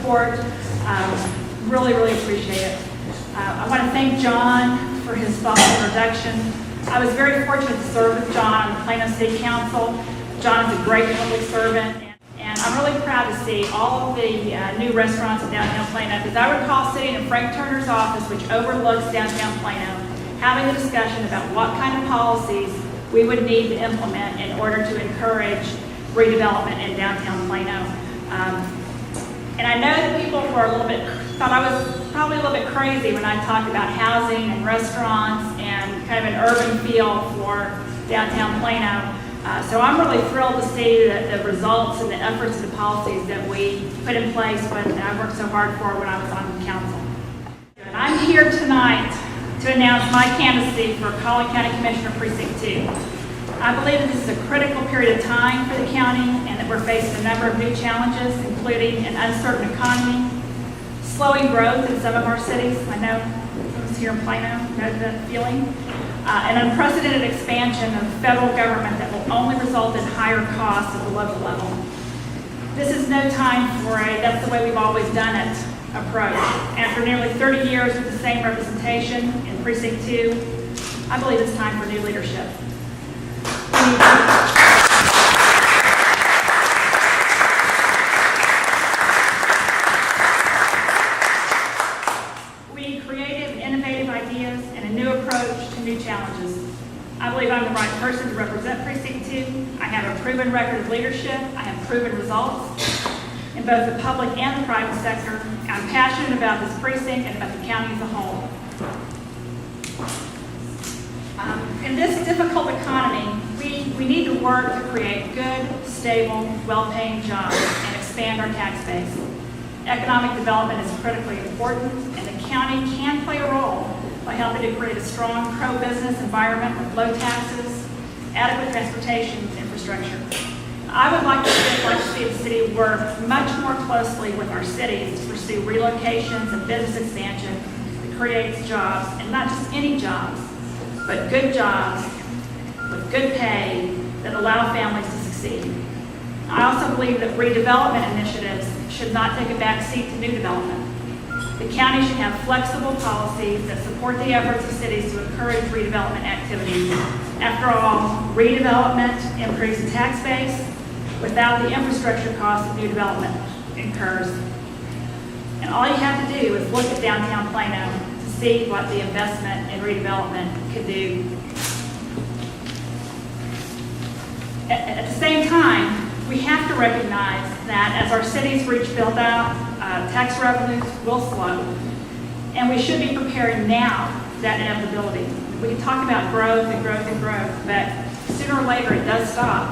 support. Really, really appreciate it. I want to thank John for his thoughtful introduction. I was very fortunate to serve with John on the Plano City Council. John is a great public servant, and I'm really proud to see all of the new restaurants in downtown Plano, because I recall sitting in Frank Turner's office, which overlooks downtown Plano, having a discussion about what kind of policies we would need to implement in order to encourage redevelopment in downtown Plano. And I know that people were thought I was probably a little bit crazy when I talked about housing and restaurants and kind of an urban feel for downtown Plano. So I'm really thrilled to see the results and the efforts and the policies that we put in place when I worked so hard for when I was on the council. And I'm here tonight to announce my candidacy for Collin County Commissioner Precinct 2. I believe that this is a critical period of time for the county and that we're facing a number of new challenges, including an uncertain economy, slowing growth in some of our cities. I know those here in Plano know that feeling. An unprecedented expansion of federal government that will only result in higher costs at the local level. This is no time for that's the way we've always done it approach. After nearly 30 years with the same representation in Precinct 2, I believe it's time for new leadership. We need creative, innovative ideas and a new approach to new challenges. I believe I'm the right person to represent Precinct 2. I have a proven record of leadership. I have proven results in both the public and the private sector. I'm passionate about this precinct and about the county as a whole. In this difficult economy, we need to work to create good, stable, well-paying jobs and expand our tax base. Economic development is critically important, and the county can play a role by helping to create a strong pro-business environment with low taxes, adequate transportation infrastructure. I would like to see the city work much more closely with our cities to pursue relocations and business expansion that creates jobs, and not just any jobs, but good jobs with good pay that allow families to succeed. I also believe that redevelopment initiatives should not take a back seat to new development. The county should have flexible policies that support the efforts of cities to encourage redevelopment activities. After all, redevelopment improves the tax base without the infrastructure costs that new development incurs. And all you have to do is look at downtown Plano to see what the investment in redevelopment could do. At the same time, we have to recognize that as our cities reach build-out, tax revenues will slow, and we should be preparing now for that inevitability. We can talk about growth and growth and growth, but sooner or later it does stop,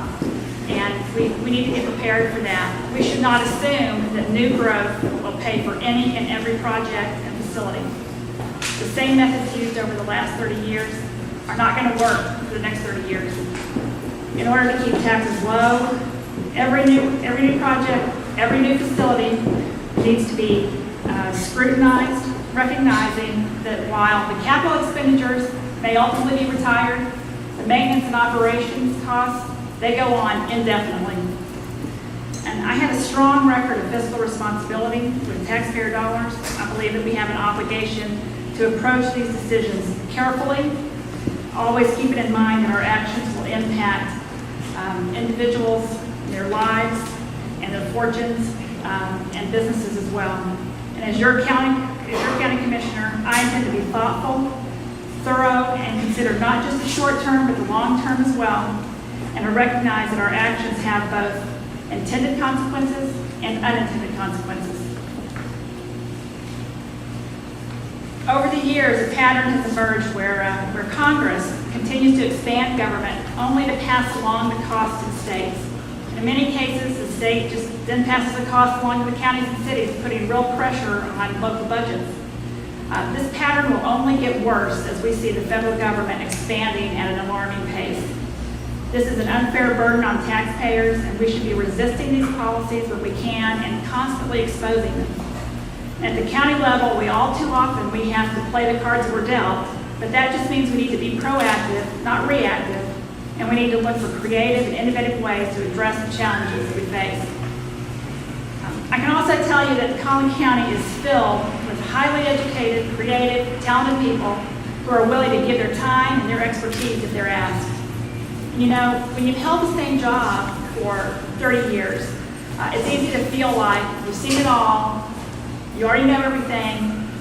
and we need to get prepared for that. We should not assume that new growth will pay for any and every project and facility. The same methods used over the last 30 years are not going to work for the next 30 years. In order to keep taxes low, every new project, every new facility needs to be scrutinized, recognizing that while the capital expenditures may ultimately be retired, the maintenance and operations costs, they go on indefinitely. And I have a strong record of fiscal responsibility with taxpayer dollars. I believe that we have an obligation to approach these decisions carefully, always keeping in mind that our actions will impact individuals, their lives, and their fortunes, and businesses as well. And as your county commissioner, I intend to be thoughtful, thorough, and consider not just the short term, but the long term as well. And I recognize that our actions have both intended consequences and unintended consequences. Over the years, a pattern has emerged where Congress continues to expand government only to pass along the cost to the states. And in many cases, the state just then passes the cost along to the counties and cities, putting real pressure on local budgets. This pattern will only get worse as we see the federal government expanding at an alarming pace. This is an unfair burden on taxpayers, and we should be resisting these policies when we can and constantly exposing them. At the county level, we all too often we have to play the cards we're dealt, but that just means we need to be proactive, not reactive, and we need to look for creative and innovative ways to address the challenges that we face. I can also tell you that Collin County is filled with highly educated, creative, talented people who are willing to give their time and their expertise if they're asked. You know, when you've held the same job for 30 years, it's easy to feel like you've seen it all, you already know everything,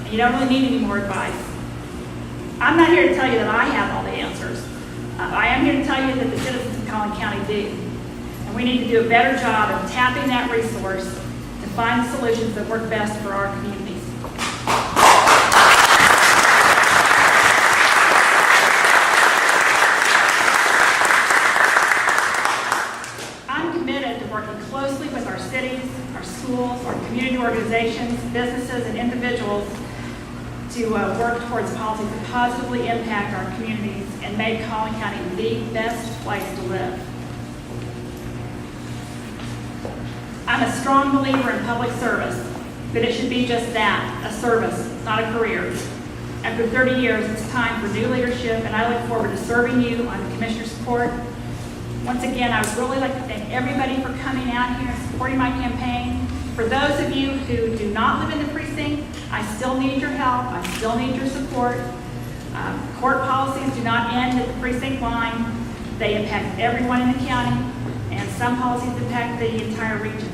and you don't really need any more advice. I'm not here to tell you that I have all the answers. I am here to tell you that the citizens of Collin County do. And we need to do a better job of tapping that resource to find the solutions that work best for our communities. I'm committed to working closely with our cities, our schools, our community organizations, businesses, and individuals to work towards policies that positively impact our communities and make Collin County the best place to live. I'm a strong believer in public service, but it should be just that, a service, not a career. After 30 years, it's time for new leadership, and I look forward to serving you on Commissioner's Court. Once again, I would really like to thank everybody for coming out here and supporting my campaign. For those of you who do not live in the precinct, I still need your help. I still need your support. Court policies do not end at the precinct line. They impact everyone in the county, and some policies impact the entire region.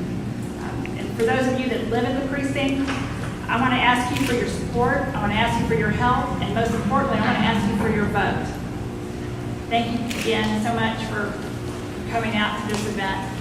And for those of you that live in the precinct, I want to ask you for your support. I want to ask you for your help, and most importantly, I want to ask you for your vote. Thank you again so much for coming out to this event.